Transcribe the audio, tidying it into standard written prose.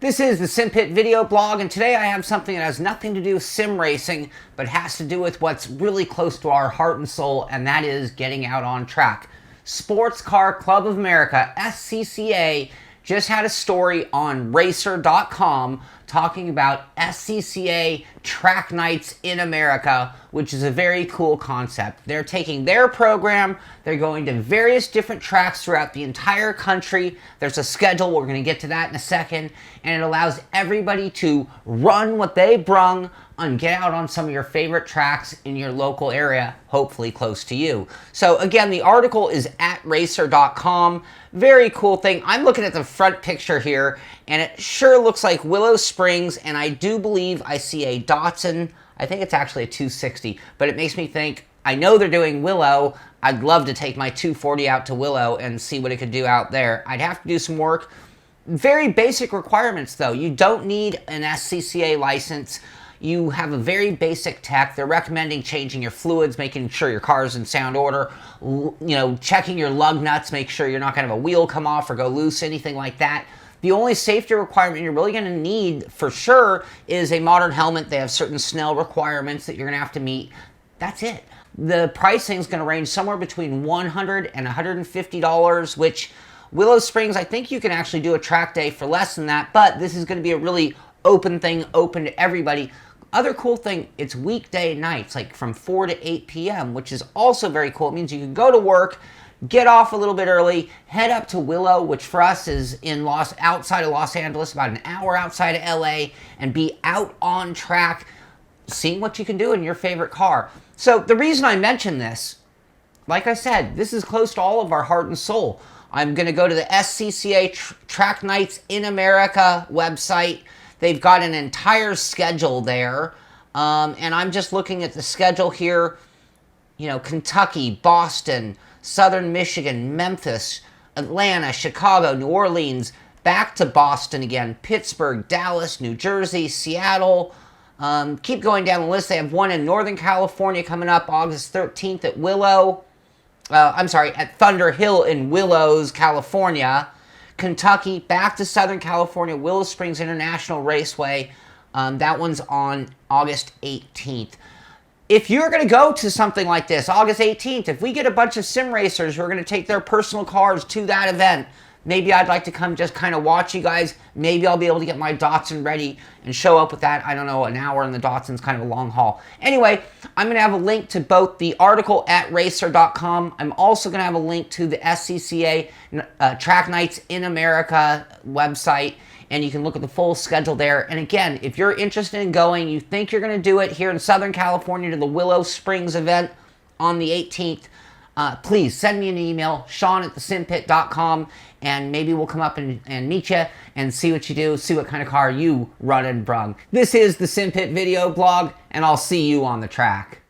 This is the Simpit video blog, and today I have something that has nothing to do with sim racing, but has to do with what's really close to our heart and soul, and that is getting out on track. Sports Car Club of America, SCCA, just had a story on racer.com talking about SCCA track nights in America, which is a very cool concept. They're taking their program, they're going to various different tracks throughout the entire country. There's a schedule, we're going to get to that in a second, and it allows everybody to run what they brung and get out on some of your favorite tracks in your local area, hopefully close to you. So again, the article is at racer.com. Very cool thing. I'm looking at the front picture here, and it sure looks like Willow Springs, and I do believe I see a Datsun. I think it's actually a 260, but it makes me think, I know they're doing Willow. I'd love to take my 240 out to Willow and see what it could do out there. I'd have to do some work. Very basic requirements, though. You don't need an SCCA license. You have a very basic tech. They're recommending changing your fluids, making sure your car is in sound order, checking your lug nuts, make sure you're not going to have a wheel come off or go loose, anything like that. The only safety requirement you're really going to need for sure is a modern helmet. They have certain Snell requirements that you're going to have to meet. That's it. The pricing is going to range somewhere between $100 and $150, which Willow Springs, I think you can actually do a track day for less than that, but this is going to be a really open thing, open to everybody. Other cool thing, it's weekday nights, like from 4 to 8 p.m., which is also very cool. It means you can go to work, get off a little bit early, head up to Willow, which for us is outside of Los Angeles, about an hour outside of LA, and be out on track, seeing what you can do in your favorite car. So the reason I mention this, like I said, this is close to all of our heart and soul. I'm going to go to the SCCA Track Nights in America website. They've got an entire schedule there, and I'm just looking at the schedule here. Kentucky, Boston, Southern Michigan, Memphis, Atlanta, Chicago, New Orleans, back to Boston again, Pittsburgh, Dallas, New Jersey, Seattle. Keep going down the list. They have one in Northern California coming up August 13th at at Thunder Hill in Willows, California. Kentucky, back to Southern California, Willow Springs International Raceway. That one's on August 18th. If you're going to go to something like this, August 18th, if we get a bunch of sim racers who are going to take their personal cars to that event, maybe I'd like to come just kind of watch you guys. Maybe I'll be able to get my Datsun ready and show up with that. I don't know, an hour in the Datsun's kind of a long haul. Anyway, I'm going to have a link to both the article at racer.com. I'm also going to have a link to the SCCA Track Nights in America website, and you can look at the full schedule there. And again, if you're interested in going, you think you're going to do it here in Southern California to the Willow Springs event on the 18th, please send me an email, sean@thesimpit.com, and maybe we'll come up and meet you and see what you do, see what kind of car you run and brung. This is the Simpit video blog, and I'll see you on the track.